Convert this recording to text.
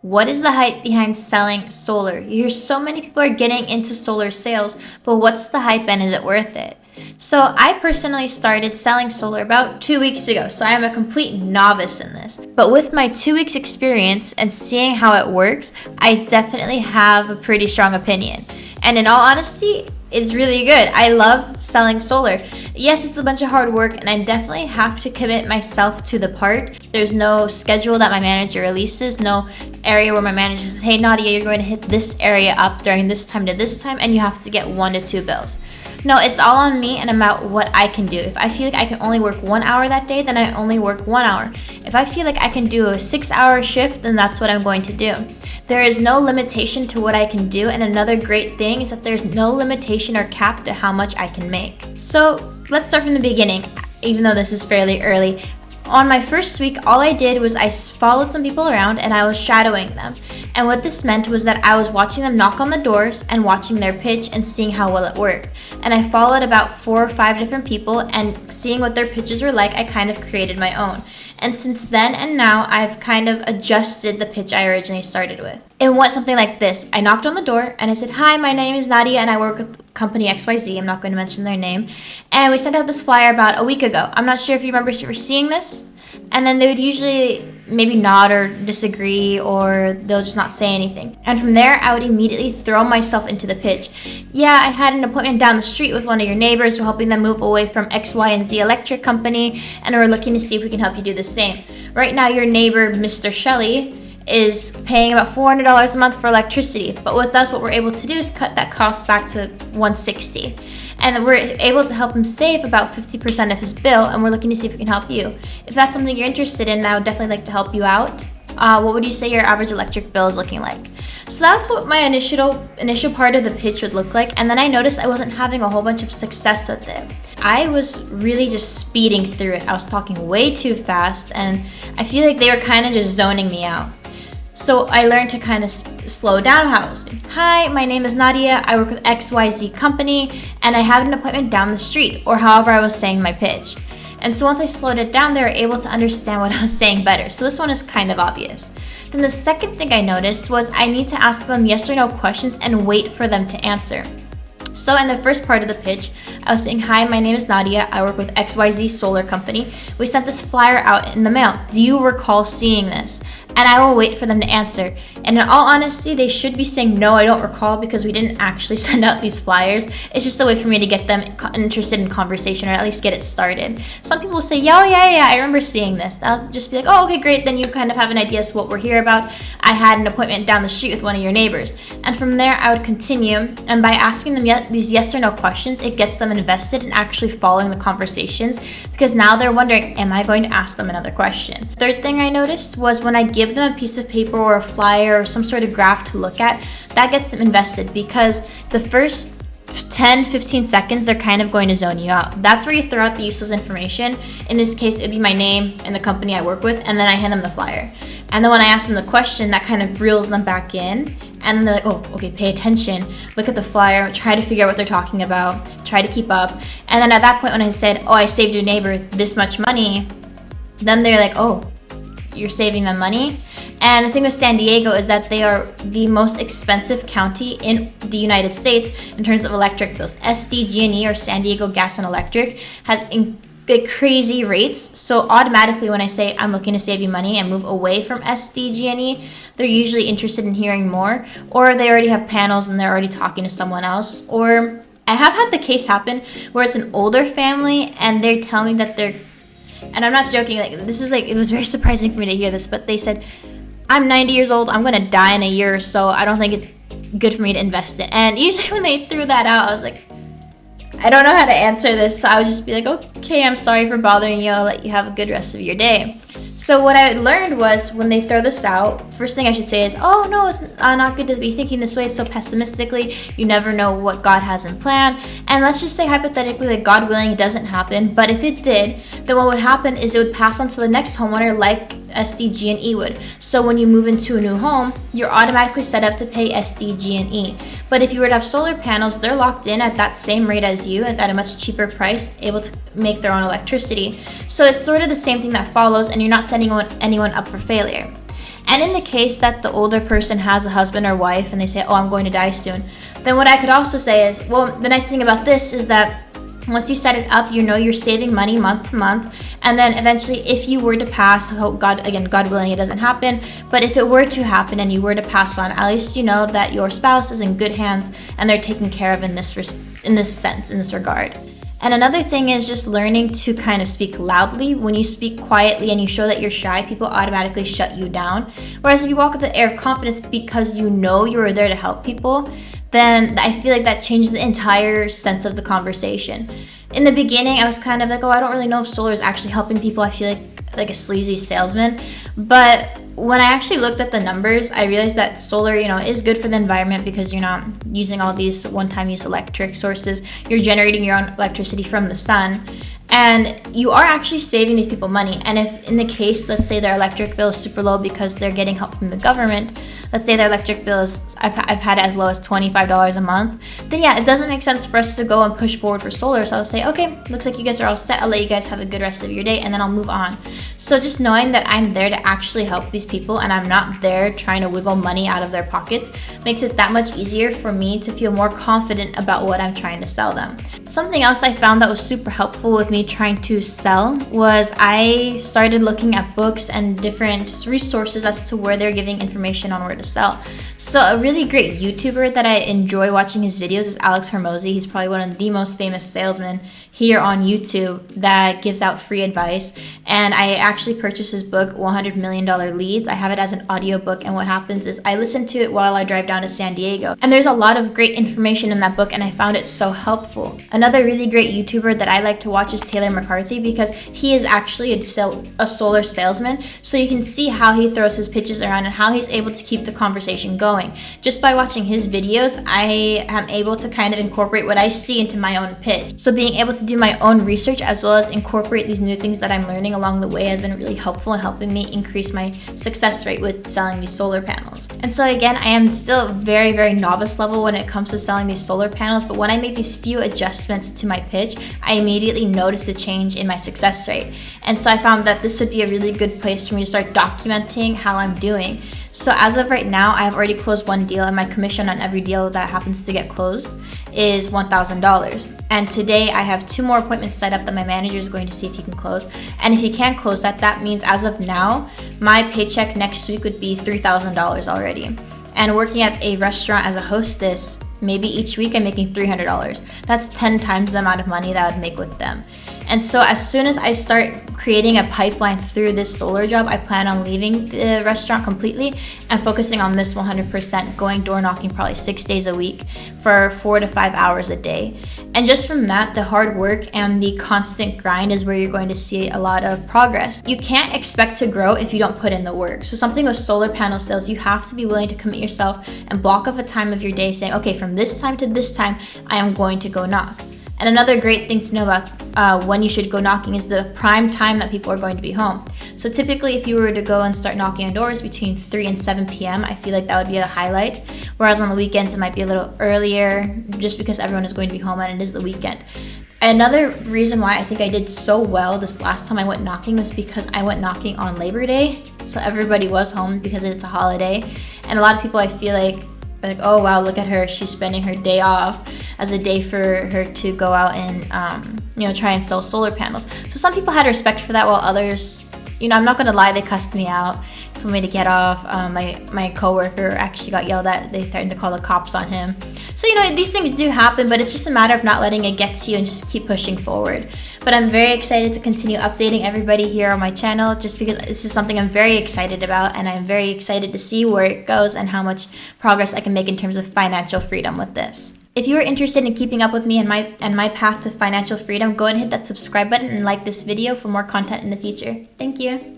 What is the hype behind selling solar? You hear so many people are getting into solar sales, but what's the hype and is it worth it? So I personally started selling solar about 2 weeks ago, so I am a complete novice in this. But with my 2 weeks experience and seeing how it works, I definitely have a pretty strong opinion. And in all honesty, it's really good. I love selling solar. Yes, it's a bunch of hard work and I definitely have to commit myself to the part. There's no schedule that my manager releases, no area where my manager says, hey Nadia, you're going to hit this area up during this time to this time and you have to get 1 to 2 bills. No, it's all on me and about what I can do. If I feel like I can only work 1 hour that day, then I only work 1 hour. If I feel like I can do a 6-hour shift, then that's what I'm going to do. There is no limitation to what I can do, and another great thing is that there's no limitation or cap to how much I can make. So let's start from the beginning, even though this is fairly early. On my first week, all I did was I followed some people around and I was shadowing them. And what this meant was that I was watching them knock on the doors and watching their pitch and seeing how well it worked. And I followed about 4 or 5 different people, and seeing what their pitches were like, I kind of created my own. And since then and now, I've kind of adjusted the pitch I originally started with. It went something like this. I knocked on the door and I said, hi, my name is Nadia and I work with company XYZ. I'm not going to mention their name. And we sent out this flyer about a week ago. I'm not sure if you remember seeing this. And then they would usually maybe nod or disagree, or they'll just not say anything. And from there, I would immediately throw myself into the pitch. Yeah, I had an appointment down the street with one of your neighbors. We're helping them move away from X, Y, and Z electric company, and we're looking to see if we can help you do the same. Right now, your neighbor, Mr. Shelley, is paying about $400 a month for electricity. But with us, what we're able to do is cut that cost back to $160. And we're able to help him save about 50% of his bill, and we're looking to see if we can help you. If that's something you're interested in, I would definitely like to help you out. What would you say your average electric bill is looking like? So that's what my initial part of the pitch would look like, and then I noticed I wasn't having a whole bunch of success with it. I was really just speeding through it. I was talking way too fast, and I feel like they were kind of just zoning me out. So I learned to kind of slow down how I was speaking. Hi, my name is Nadia. I work with XYZ company, and I have an appointment down the street, or however I was saying my pitch. And so once I slowed it down, they were able to understand what I was saying better. So this one is kind of obvious. Then the second thing I noticed was I need to ask them yes or no questions and wait for them to answer. So in the first part of the pitch, I was saying, hi, my name is Nadia. I work with XYZ Solar Company. We sent this flyer out in the mail. Do you recall seeing this? And I will wait for them to answer. And in all honesty, they should be saying, no, I don't recall, because we didn't actually send out these flyers. It's just a way for me to get them interested in conversation, or at least get it started. Some people say, yeah, I remember seeing this. I'll just be like, oh, okay, great. Then you kind of have an idea as to what we're here about. I had an appointment down the street with one of your neighbors. And from there, I would continue. And by asking them these yes or no questions, it gets them invested in actually following the conversations, because now they're wondering, am I going to ask them another question? Third thing I noticed was when I give them a piece of paper or a flyer or some sort of graph to look at, that gets them invested, because the first 10-15 seconds they're kind of going to zone you out. That's where you throw out the useless information. In this case, it would be my name and the company I work with, and then I hand them the flyer. And then when I ask them the question, that kind of reels them back in, and then they're like, oh, okay, pay attention, look at the flyer, try to figure out what they're talking about, try to keep up. And then at that point when I said, oh, I saved your neighbor this much money, then they're like, oh, you're saving them money? And the thing with San Diego is that they are the most expensive county in the United States in terms of electric bills. SDG&E, or San Diego Gas and Electric, has crazy rates. So automatically when I say I'm looking to save you money and move away from SDG&E, they're usually interested in hearing more, or they already have panels and they're already talking to someone else. Or I have had the case happen where it's an older family and they tell me that they're, and I'm not joking, like this is like, it was very surprising for me to hear this, but they said, I'm 90 years old, I'm gonna die in a year or so, I don't think it's good for me to invest in. And usually when they threw that out, I was like, I don't know how to answer this, so I would just be like, okay, I'm sorry for bothering you, I'll let you have a good rest of your day. So what I learned was when they throw this out, first thing I should say is, oh no, it's not good to be thinking this way so pessimistically. You never know what God has in plan. And let's just say hypothetically that God willing it doesn't happen, but if it did, then what would happen is it would pass on to the next homeowner like SDG&E would. So when you move into a new home, you're automatically set up to pay SDG&E. But if you were to have solar panels, they're locked in at that same rate as you at a much cheaper price, able to make their own electricity. So it's sort of the same thing that follows, and you're not setting anyone up for failure. And in the case that the older person has a husband or wife and they say, oh, I'm going to die soon, then what I could also say is, well, the nice thing about this is that once you set it up, you know you're saving money month to month, and then eventually if you were to pass, hope God willing it doesn't happen, but if it were to happen and you were to pass on, at least you know that your spouse is in good hands and they're taken care of in this regard. And another thing is just learning to kind of speak loudly. When you speak quietly and you show that you're shy, people automatically shut you down. Whereas if you walk with the air of confidence because you know you are there to help people, then I feel like that changes the entire sense of the conversation. In the beginning, I was kind of like, oh, I don't really know if solar is actually helping people. I feel like a sleazy salesman. But when I actually looked at the numbers, I realized that solar, is good for the environment because you're not using all these one-time use electric sources. You're generating your own electricity from the sun. And you are actually saving these people money. And if in the case, let's say their electric bill is super low because they're getting help from the government, let's say their electric bill is, I've had it as low as $25 a month, then yeah, it doesn't make sense for us to go and push forward for solar. So I'll say, okay, looks like you guys are all set. I'll let you guys have a good rest of your day and then I'll move on. So just knowing that I'm there to actually help these people and I'm not there trying to wiggle money out of their pockets makes it that much easier for me to feel more confident about what I'm trying to sell them. Something else I found that was super helpful with me trying to sell was I started looking at books and different resources as to where they're giving information on where to sell. So a really great YouTuber that I enjoy watching his videos is Hormozi. He's probably one of the most famous salesmen here on YouTube that gives out free advice. And I actually purchased his book, $100 Million Leads. I have it as an audiobook, and what happens is I listen to it while I drive down to San Diego. And there's a lot of great information in that book, and I found it so helpful. Another really great YouTuber that I like to watch is McCarthy because he is actually a solar salesman, so you can see how he throws his pitches around and how he's able to keep the conversation going. Just by watching his videos, I am able to kind of incorporate what I see into my own pitch. So being able to do my own research as well as incorporate these new things that I'm learning along the way has been really helpful in helping me increase my success rate with selling these solar panels. And so again, I am still very, very novice level when it comes to selling these solar panels, but when I make these few adjustments to my pitch, I immediately notice a change in my success rate. And so I found that this would be a really good place for me to start documenting how I'm doing. So as of right now, I have already closed one deal, and my commission on every deal that happens to get closed is $1,000. And today I have 2 more appointments set up that my manager is going to see if he can close. And if he can't close that means as of now, my paycheck next week would be $3,000 already. And working at a restaurant as a hostess, maybe each week I'm making $300. That's 10 times the amount of money that I would make with them. And so as soon as I start creating a pipeline through this solar job, I plan on leaving the restaurant completely and focusing on this 100%, going door knocking probably 6 days a week for 4 to 5 hours a day. And just from that, the hard work and the constant grind is where you're going to see a lot of progress. You can't expect to grow if you don't put in the work. So something with solar panel sales, you have to be willing to commit yourself and block off a time of your day saying, okay, from this time to this time, I am going to go knock. And another great thing to know about when you should go knocking is the prime time that people are going to be home. So typically if you were to go and start knocking on doors between 3 and 7 p.m., I feel like that would be a highlight. Whereas on the weekends, it might be a little earlier just because everyone is going to be home and it is the weekend. Another reason why I think I did so well this last time I went knocking was because I went knocking on Labor Day. So everybody was home because it's a holiday. And a lot of people I feel like, oh wow, look at her, she's spending her day off as a day for her to go out and try and sell solar panels. So some people had respect for that, while others, I'm not gonna lie, they cussed me out, told me to get off. My coworker actually got yelled at. They threatened to call the cops on him. So these things do happen, but it's just a matter of not letting it get to you and just keep pushing forward. But I'm very excited to continue updating everybody here on my channel, just because this is something I'm very excited about, and I'm very excited to see where it goes and how much progress I can make in terms of financial freedom with this. If you are interested in keeping up with me and my path to financial freedom, go ahead and hit that subscribe button and like this video for more content in the future. Thank you.